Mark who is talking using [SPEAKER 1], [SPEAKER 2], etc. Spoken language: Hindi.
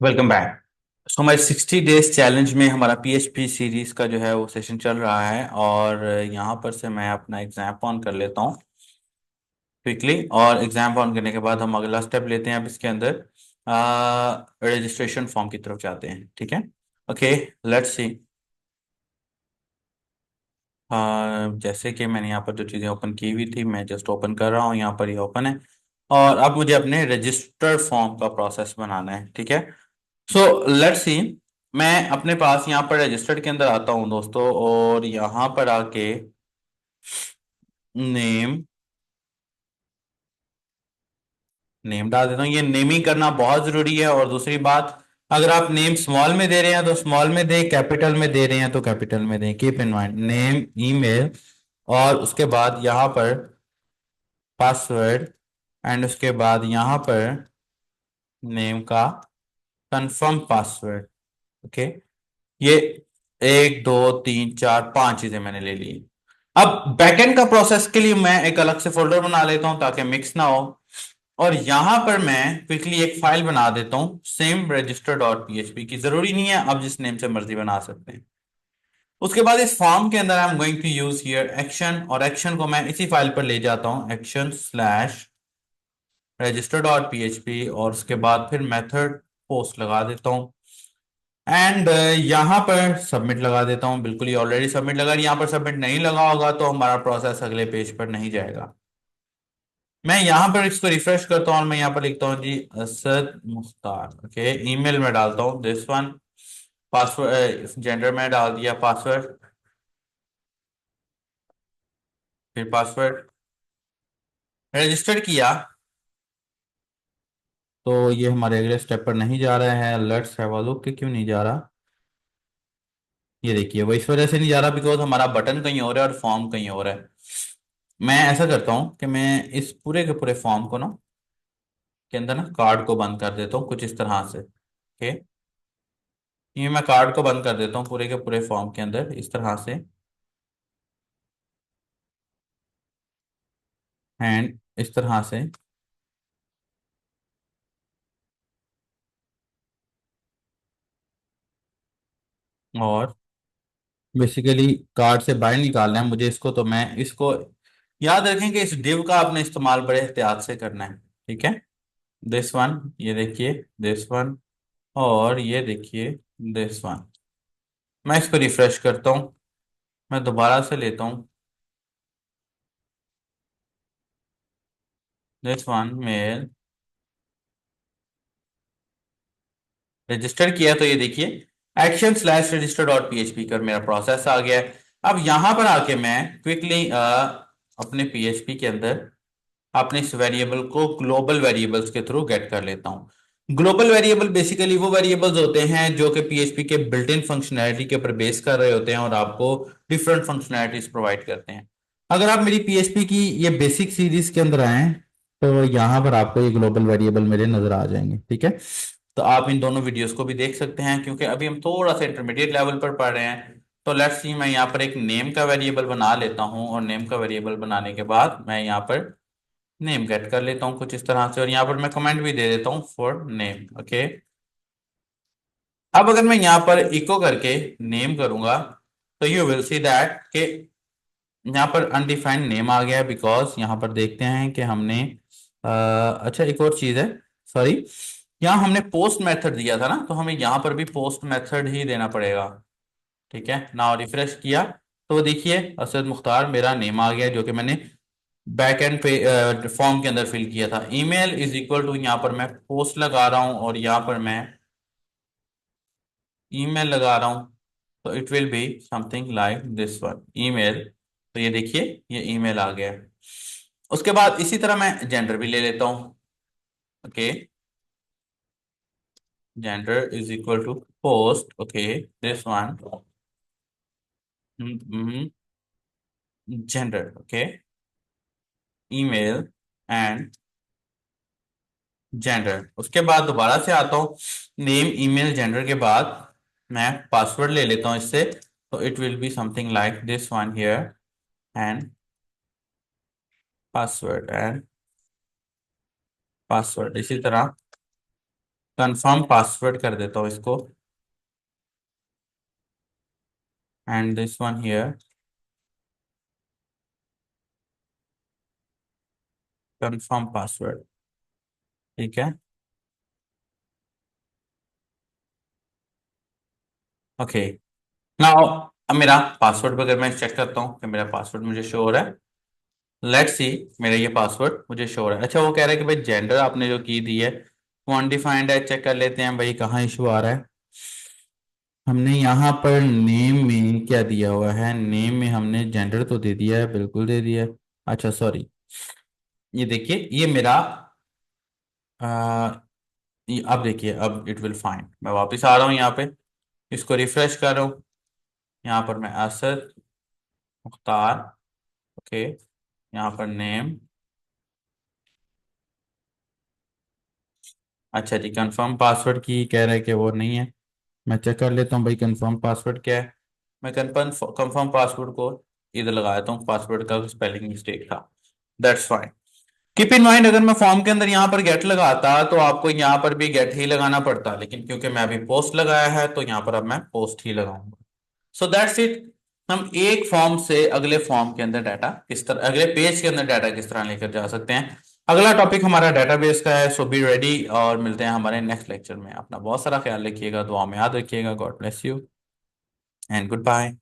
[SPEAKER 1] Welcome back. हमारे 60 डेज चैलेंज में हमारा पीएचपी सीरीज का जो है वो सेशन चल रहा है और यहाँ पर से मैं अपना एग्जाम ऑन कर लेता हूँ क्विकली। और एग्जाम ऑन करने के बाद हम अगला स्टेप लेते हैं। अब इसके अंदर रजिस्ट्रेशन फॉर्म की तरफ जाते हैं। ठीक है, ओके, लेट्स सी। जैसे कि मैंने यहाँ पर जो चीज़ें ओपन की हुई थी मैं जस्ट ओपन कर रहा हूँ, यहाँ पर ये ओपन है। और अब मुझे अपने रजिस्टर्ड फॉर्म का प्रोसेस बनाना है। ठीक है, सो लेट्स सी। मैं अपने पास यहाँ पर रजिस्टर्ड के अंदर आता हूँ दोस्तों, और यहाँ पर आके नेम नेम डाल देता हूँ। ये नेमिंग करना बहुत जरूरी है। और दूसरी बात, अगर आप नेम स्मॉल में दे रहे हैं तो स्मॉल में दें, कैपिटल में दे रहे हैं तो कैपिटल में दें। Keep in mind name, email, और उसके बाद यहाँ पर पासवर्ड, एंड उसके बाद यहाँ पर नेम का कंफर्म पासवर्ड। ओके, ये एक दो तीन चार पांच चीजें मैंने ले ली। अब बैकएंड का प्रोसेस के लिए मैं एक अलग से फोल्डर बना लेता हूं ताकि मिक्स ना हो। और यहां पर मैं क्विकली एक फाइल बना देता हूं सेम रजिस्टर डॉट पीएचपी की। जरूरी नहीं है, आप जिस नेम से मर्जी बना सकते हैं। उसके बाद इस फॉर्म के अंदर I am going to use here action, और एक्शन को मैं इसी फाइल पर ले जाता हूं, action slash register dot PHP, और उसके बाद फिर मेथड पोस्ट लगा देता हूं। एंड यहाँ पर सबमिट लगा देता हूँ। बिल्कुल ही ऑलरेडी सबमिट लगा, यहाँ पर सबमिट नहीं लगा होगा तो हमारा प्रोसेस अगले पेज पर नहीं जाएगा। मैं यहाँ पर इसको रिफ्रेश करता हूँ और मैं यहाँ पर लिखता हूँ जी असद मुख्तार। ओके, ईमेल में डालता हूँ दिस वन, पासवर्ड जेंडर में डाल दिया पासवर्ड, फिर पासवर्ड रजिस्टर किया। तो ये हमारे अगले स्टेप पर नहीं जा रहा है। लेट्स हैव अ लुक कि क्यों नहीं जा रहा। ये देखिए, वो इस वजह से नहीं जा रहा बिकॉज हमारा बटन कहीं और है और फॉर्म कहीं और है। मैं ऐसा करता हूँ कि मैं इस पूरे के पूरे फॉर्म को ना के अंदर ना कार्ड को बंद कर देता हूँ कुछ इस तरह से। ओके, ये मैं कार्ड को बंद कर देता हूँ पूरे के पूरे फॉर्म के अंदर इस तरह से, एंड इस तरह से। और बेसिकली कार्ड से बाहर निकालना है मुझे इसको, तो मैं इसको याद रखें कि इस डिव का आपने इस्तेमाल बड़े एहतियात से करना है। ठीक है, दिस वन, ये देखिए दिस वन, और ये देखिए दिस वन। मैं इसको रिफ्रेश करता हूँ, मैं दोबारा से लेता हूँ दिस वन मेल, रजिस्टर किया तो ये देखिए action slash register dot PHP कर मेरा प्रोसेस आ गया है। अब यहां पर आके मैं क्विकली अपने पीएचपी के अंदर अपने इस वेरिएबल को ग्लोबल वेरिएबल्स के थ्रू गेट कर लेता हूं। ग्लोबल वेरिएबल बेसिकली वो वेरिएबल्स होते हैं जो कि पीएचपी के बिल्ट इन फंक्शनैलिटी के ऊपर बेस कर रहे होते हैं और आपको डिफरेंट फंक्शनैलिटीज प्रोवाइड करते हैं। अगर आप मेरी पीएचपी की ये बेसिक सीरीज के अंदर आए तो यहाँ पर आपको ये ग्लोबल वेरिएबल मेरे नजर आ जाएंगे। ठीक है, तो आप इन दोनों वीडियोस को भी देख सकते हैं क्योंकि अभी हम थोड़ा सा इंटरमीडिएट लेवल पर पढ़ रहे हैं। तो लेट्स सी, मैं यहाँ पर एक नेम का वेरिएबल बना लेता हूँ, और नेम का वेरिएबल बनाने के बाद मैं यहाँ पर नेम गेट कर लेता हूँ कुछ इस तरह से, और यहाँ पर मैं कमेंट भी दे देता हूँ फॉर नेम। ओके, अब अगर मैं यहाँ पर इको करके नेम करूंगा तो यू विल सी दैट कि यहाँ पर अनडिफाइंड नेम आ गया है। बिकॉज यहाँ पर देखते हैं कि हमने अच्छा एक और चीज है, सॉरी, यहाँ हमने पोस्ट मेथड दिया था ना, तो हमें यहाँ पर भी पोस्ट मेथड ही देना पड़ेगा। ठीक है, नाउ रिफ्रेश किया तो देखिए असद मुख्तार मेरा नेम आ गया जो कि मैंने बैक एंड पे फॉर्म के अंदर फिल किया था। ईमेल इज इक्वल टू, यहाँ पर मैं पोस्ट लगा रहा हूँ और यहाँ पर मैं ईमेल लगा रहा हूँ, तो it will be something like this one email. तो ये देखिए ये ईमेल आ गया है। उसके बाद इसी तरह मैं जेंडर भी ले लेता हूँ। Okay, gender is equal to post. Okay, this one gender. Okay, email and gender. उसके बाद दोबारा से आता हूँ नेम ईमेल जेंडर के बाद मैं पासवर्ड ले लेता हूँ इससे, तो it will be something like this one here, and password and password इसी तरह कंफर्म पासवर्ड कर देता हूँ इसको, and this one here confirm password. ठीक है, ओके। नाउ अब मेरा पासवर्ड अगर मैं चेक करता हूँ कि मेरा पासवर्ड मुझे शो हो रहा है। लेट्स सी, मेरा ये पासवर्ड मुझे शो हो रहा है। अच्छा, वो कह रहा है कि भाई जेंडर आपने जो की दी है वो अनडिफाइंड है, चेक कर लेते हैं भाई कहाँ इशू आ रहा है। हमने यहाँ पर नेम में क्या दिया हुआ है, नेम में हमने जेंडर तो दे दिया है, बिल्कुल दे दिया है। अच्छा सॉरी, ये देखिए ये मेरा आ, ये अब देखिए, अब इट विल फाइंड। मैं वापस आ रहा हूँ यहाँ पे, इसको रिफ्रेश कर रहा हूँ। यहाँ पर मैं असद मुख्तार, ओके, यहाँ पर नेम। अच्छा जी, कंफर्म पासवर्ड की कह रहा है कि वो नहीं है। मैं चेक कर लेता हूँ भाई कंफर्म पासवर्ड क्या है। मैं कंफर्म कंफर्म पासवर्ड को इधर लगा देता हूँ, पासवर्ड का स्पेलिंग मिस्टेक था। That's fine. Keep in mind, अगर मैं फॉर्म के अंदर यहाँ पर गेट लगाता तो आपको यहाँ पर भी गेट ही लगाना पड़ता, लेकिन क्योंकि मैं अभी पोस्ट लगाया है तो यहाँ पर अब मैं पोस्ट ही लगाऊंगा। So that's it. हम एक फॉर्म से अगले फॉर्म के अंदर डाटा किस तरह, अगले पेज के अंदर डाटा किस तरह लेकर जा सकते हैं। अगला टॉपिक हमारा डेटाबेस का है। सो बी रेडी, और मिलते हैं हमारे नेक्स्ट लेक्चर में। अपना बहुत सारा ख्याल रखिएगा, दुआ में याद रखिएगा। God bless you and good bye.